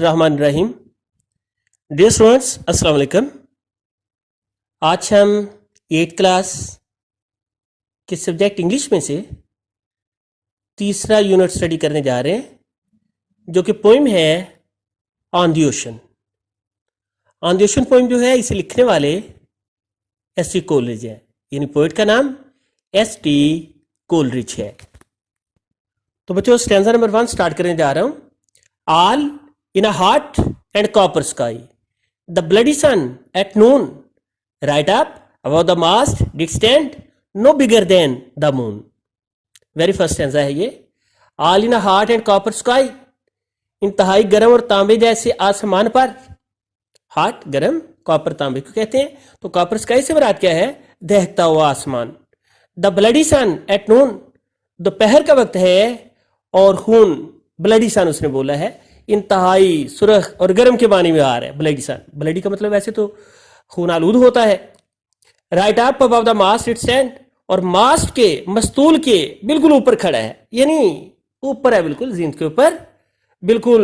बिस्मिल्लाहिर्रहमानिर्रहीम। Dear students, अस्सलाम वालेकुम। आज हम 8th क्लास के सब्जेक्ट इंग्लिश में से तीसरा यूनिट स्टडी करने जा रहे हैं, जो कि पोइम है on the ocean. On the ocean poem जो है, इसे लिखने वाले एस.टी. कोलरिज है, यानी पोइट का नाम एस.टी. कोलरिज है। तो बच्चों, स्टैंजा नंबर 1 स्टार्ट करने जा रहा हूं। All in a hot and copper sky, the bloody sun at noon, right up above the mast did stand, no bigger than the moon. Very first stanza है ये। All in a hot and copper sky, इंतहाई गर्म और तांबे जैसे आसमान पर। Hot गर्म, कॉपर तांबे को कहते हैं। तो कॉपर स्काई से मुराद क्या है? दहकता हुआ आसमान। The bloody sun at noon, दोपहर का वक्त है और खून, ब्लडी सन उसने बोला है, इंतहाई सुरख और गर्म के मानी में आ रहा है ब्लडी सन। ब्लडी का मतलब वैसे तो खून आलूद होता है। Right up above the mast it stand, और मास्ट के, मस्तूल के बिल्कुल ऊपर खड़ा है, यानी ऊपर है, बिल्कुल जिंद के ऊपर, बिल्कुल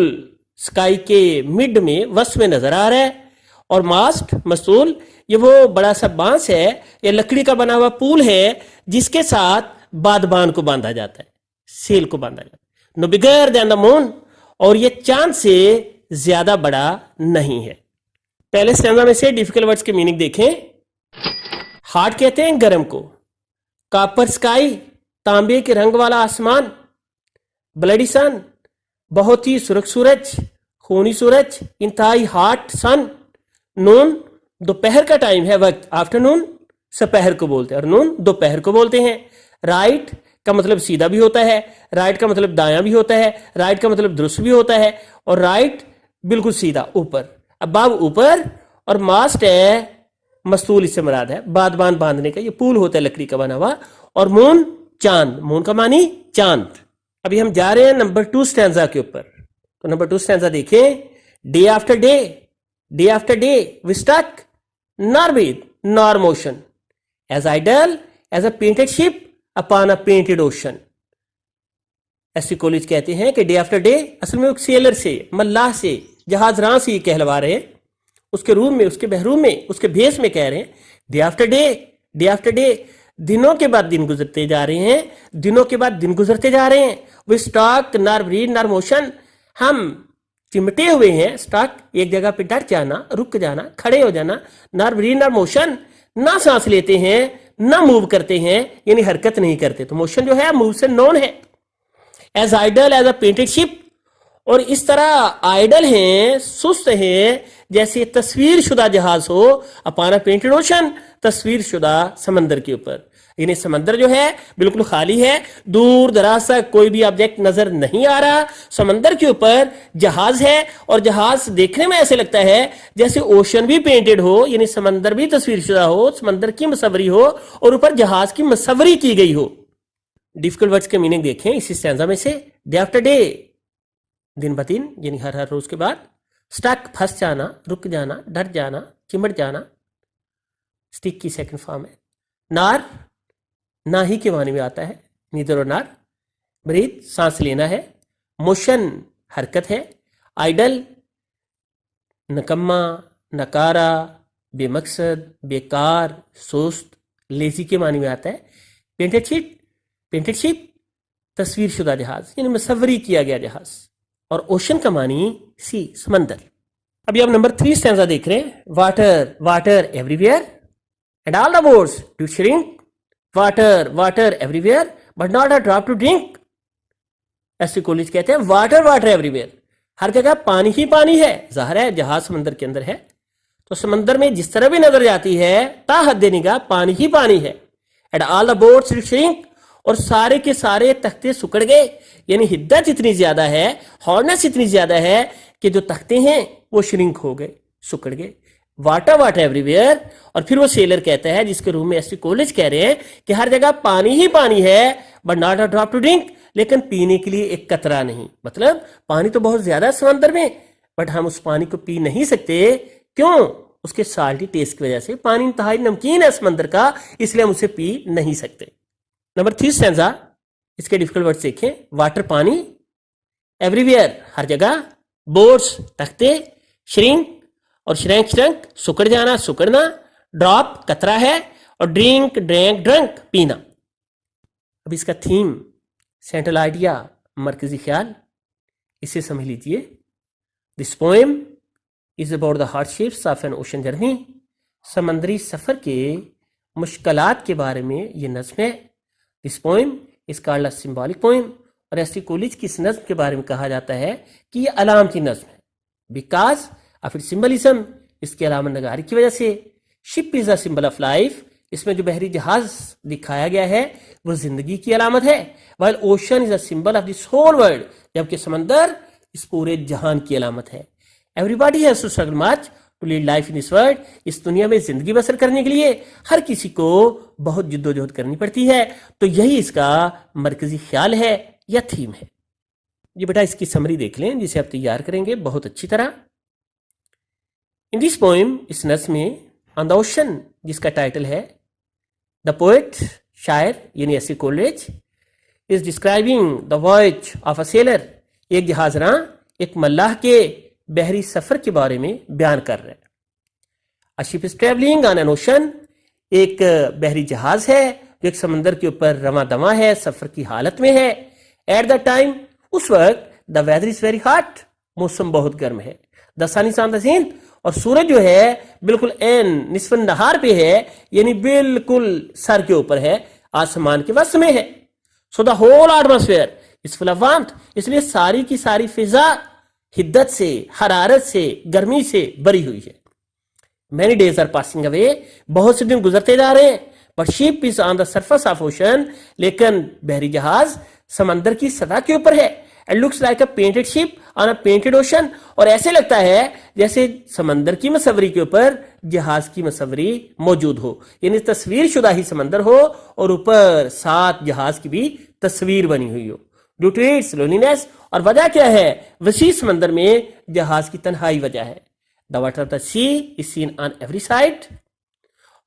स्काई के मिड में, वस्त में नजर आ रहा है। और मास्ट, मस्तूल, ये वो बड़ा सा बांस है, ये लकड़ी का बना हुआ पुल है जिसके साथ बादबान को बांधा जाता है, सेल को बांधा जाता है। No bigger than the moon, और ये चांद से ज्यादा बड़ा नहीं है। पहले स्टैंजा में से डिफिकल्ट वर्ड्स के मीनिंग देखें। हॉट कहते हैं गर्म को, कॉपर स्काई तांबे के रंग वाला आसमान, ब्लडी सन बहुत ही सुर्ख सूरज, खूनी सूरज, इंतहाई हॉट सन, नून दोपहर का टाइम है, वक्त, आफ्टरनून सपहर को बोलते हैं और नून दोपहर को बोलते हैं। राइट का मतलब सीधा भी होता है, राइट का मतलब दायां भी होता है, राइट का मतलब दुरुस्त भी होता है, और राइट बिल्कुल सीधा ऊपर। अब बाब ऊपर, और मास्ट है, मस्तूल इससे मुराद है बादबान बांधने का, ये पुल होता है लकड़ी का बना हुआ। और मून चांद, मून का मानी चांद। अभी हम जा रहे हैं नंबर 2 स्टैंजा के ऊपर। तो नंबर 2 स्टैंजा देखें। Day after day, day after day we stuck, nor breath nor motion, as idle as a painted ship upon a painted ocean. S T. Coleridge कहते हैं कि डे आफ्टर डे, असल में seller से, मल्लाह से, जहाज रां से ये कहलवा रहे हैं, उसके रूम में, उसके बहरूम में, उसके भेस में कह रहे हैं day after day, day after day, दिनों के बाद दिन गुजरते जा रहे हैं, दिनों के बाद दिन गुजरते जा रहे हैं। We stuck nor breath nor motion, हम चिमटे हुए हैं, स्टॉक एक जगह पे डट जाना, रुक जाना, खड़े हो जाना, नॉर ब्रीथ नॉर मोशन, ना सांस लेते हैं ना मूव करते हैं, यानी हरकत नहीं करते। तो मोशन जो है मूव से नॉन है। As idle as a painted ship, और इस तरह आइडल हैं, सुस्त हैं, जैसे तस्वीर शुदा जहाज हो, अपॉन अ पेंटेड ओशन, तस्वीर शुदा समंदर के ऊपर। यानी समंदर जो है बिल्कुल खाली है, दूर दराज तक कोई भी ऑब्जेक्ट नजर नहीं आ रहा। समंदर के ऊपर जहाज है, और जहाज देखने में ऐसे लगता है जैसे ओशन भी पेंटेड हो, यानी समंदर भी तस्वीर शुदा हो, समंदर की मसवरी हो, और ऊपर जहाज की मसवरी की गई हो। डिफिकल्ट वर्ड्स के मीनिंग देखें इसी स्टैंजा में से। डे आफ्टर डे, दिन ब दिन, यानी हर हर रोज के बाद। स्टक, फंस जाना, रुक जाना, डर जाना, चिमट जाना, स्टिक की सेकंड फॉर्म है। नार, ना ही के माने में आता है, नीदर और नार। ब्रीथ, सांस लेना है। मोशन, हरकत है। आइडल, नकम्मा, नकारा, बेमकसद, बेकार, सुस्त, लेजी के माने में आता है। पेंटेड शिप, पेंटेड शिप तस्वीर शुदा जहाज, यानी मसवरी किया गया जहाज। और ओशन का मानी सी, समंदर। अभी आप नंबर 3 स्टैंजा देख रहे हैं। Water, water everywhere and all the boats do shrink, water, water everywhere but not a drop to drink. S T. Coleridge कहते हैं वाटर, वाटर एवरीवेयर, हर जगह पानी ही पानी है। जाहिर है जहाज समंदर के अंदर है, तो समंदर में जिस तरह भी नजर जाती है, ताहद निगाह पानी ही पानी है। And all the boats do shrink, और सारे के सारे तख्ते सुकड़ गए, यानी हिद्दत इतनी ज्यादा है, हॉर्नेस इतनी ज्यादा है कि जो तख्ते हैं वो श्रिंक हो गए, सुकड़ गए। वाटर, वाटर एवरीवेयर, और फिर वो सेलर कहता है, जिसके रूम में एस.टी. कोलरिज कह रहे हैं कि हर जगह पानी ही पानी है, but not a drop to drink, लेकिन पीने के लिए एक कतरा नहीं। मतलब पानी तो बहुत ज्यादा है समंदर में, बट हम उस पानी को पी नहीं सकते। क्यों? उसके साल्टी टेस्ट की वजह से। पानी इंतहाई नमकीन है समंदर का, इसलिए हम उसे पी नहीं सकते। नंबर 3 स्टैंजा, इसके डिफिकल्ट वर्ड्स देखें। वाटर पानी, एवरीवेयर हर जगह, बोर्ड्स तख्ते, श्रिंक और श्रैंक सुकड़ जाना सुकड़ना, ड्रॉप कतरा है, और ड्रिंक ड्रैंक ड्रंक पीना। अब इसका थीम, सेंट्रल आइडिया, मरकजी ख्याल, इसे समझ लीजिए। This poem is about the hardships of N ocean journey. समंदरी सफ़र के मुश्किलात के बारे में ये नज़्म है। दिस पोएम इस कॉल्ड अ सिंबॉलिक पोएम, और एस.टी. कोलिज की इस नज़्म के बारे में कहा जाता है कि ये अलामती नज़्म है, बिकॉज ऑफ इट सिम्बलिज्म, इसके अलामत नगारी की वजह से। Ship is a symbol of life, इसमें जो बहरी जहाज दिखाया गया है वो जिंदगी की अलामत है। While ocean is a symbol of this whole world, जबकि समंदर इस पूरे जहान की अलामत है। Everybody has to struggle much to lead life in this world, इस दुनिया में जिंदगी बसर करने के लिए हर किसी को बहुत जिद्दोजहद करनी पड़ती है। तो यही इसका मरकजी ख्याल है या थीम है। ये बेटा इसकी समरी देख लें जिसे आप तैयार करेंगे बहुत अच्छी तरह। इन दिस पोएम, इस नज़्म में, ऑन द ओशन, जिसका टाइटल है, द पोएट, शायर यानी ST. Coolidge, is describing the voyage of a seller, एक जहाजरां, एक मल्लाह के बहरी सफर के बारे में बयान कर रहे हैं। A ship is travelling on an ocean, एक बहरी जहाज है जो एक समंदर के ऊपर रवां दवा है, सफर की हालत में है। एट द टाइम, उस वक्त, the weather is very hot, मौसम बहुत गर्म है। The sun is on the zenith, और सूरज जो है बिल्कुल एन निस्फ नहार पे है, यानी बिल्कुल सर के ऊपर है, आसमान के वस्त में है। So the whole atmosphere is full of warmth, इसलिए सारी की सारी फिजा हिद्दत से, हरारत से, गर्मी से भरी हुई है। Many days are passing away, बहुत से दिन गुजरते जा रहे हैं। But ship is on the surface of ocean, लेकिन बहरी जहाज समंदर की सतह के ऊपर है। It looks like a painted ship on a painted ocean, और ऐसे लगता है जैसे समंदर की मसवरी के ऊपर जहाज की मसवरी मौजूद हो, यानी तस्वीर शुदा ही समंदर हो और ऊपर साथ जहाज की भी तस्वीर बनी हुई हो। ड्यू टू इट्स लोनलीनेस, और वजह क्या है, वसी समंदर में जहाज की तन्हाई वजह है। The water of the sea is seen on every side,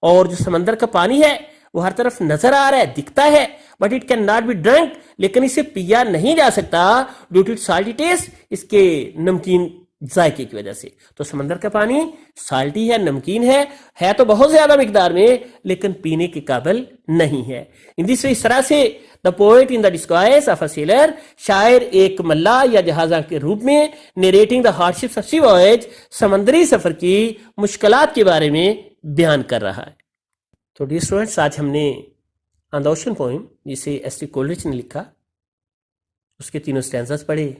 और जो समंदर का पानी है वो हर तरफ नजर आ रहा है, दिखता है। But it can not be drunk, लेकिन इसे पिया नहीं जा सकता, due to its salty taste, इसके नमकीन जायके की वजह से। तो समंदर का पानी साल्टी है, नमकीन है तो बहुत ज्यादा मिकदार में, लेकिन पीने के काबिल नहीं है। इन दिस वे, इस तरह से, the poet in the disguise of a sailor, शायर एक मल्लाह या जहाजा के रूप में, narrating the hardships of sea voyage, समंदरी सफर की मुश्किलात के बारे में बयान कर रहा है। तो डियर स्टूडेंट्स, आज हमने ऑन द ओशन पोएम, जिसे एस.टी. कोलिज ने लिखा, उसके तीनों स्टैंजास पढ़े,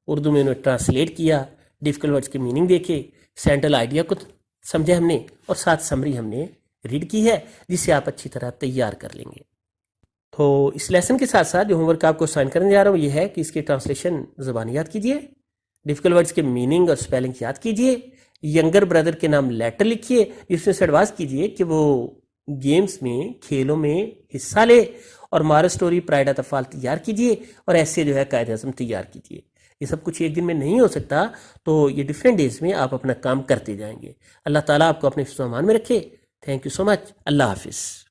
उर्दू में उन्हें ट्रांसलेट किया, डिफिकल्ट वर्ड्स के मीनिंग देखे, सेंट्रल आइडिया को समझे हमने, और साथ समरी हमने रीड की है, जिसे आप अच्छी तरह तैयार कर लेंगे। तो इस लेसन के साथ साथ जो होमवर्क आपको साइन करने जा रहा हूँ ये है कि इसकी ट्रांसलेशन ज़बानी याद कीजिए, डिफिकल्ट वर्ड्स के मीनिंग और स्पेलिंग याद कीजिए, यंगर ब्रदर के नाम लेटर लिखिए, जिसमें से एडवाइस कीजिए कि वो गेम्स में, खेलों में हिस्सा ले, और मारल story, pride of the fall तैयार कीजिए, और ऐसे जो है कायदे आज़म तैयार कीजिए। ये सब कुछ एक दिन में नहीं हो सकता, तो ये डिफरेंट डेज में आप अपना काम करते जाएंगे। अल्लाह ताला आपको अपने हिफ्ज़-ओ-अमान में रखे। Thank you so much. अल्लाह हाफिज़।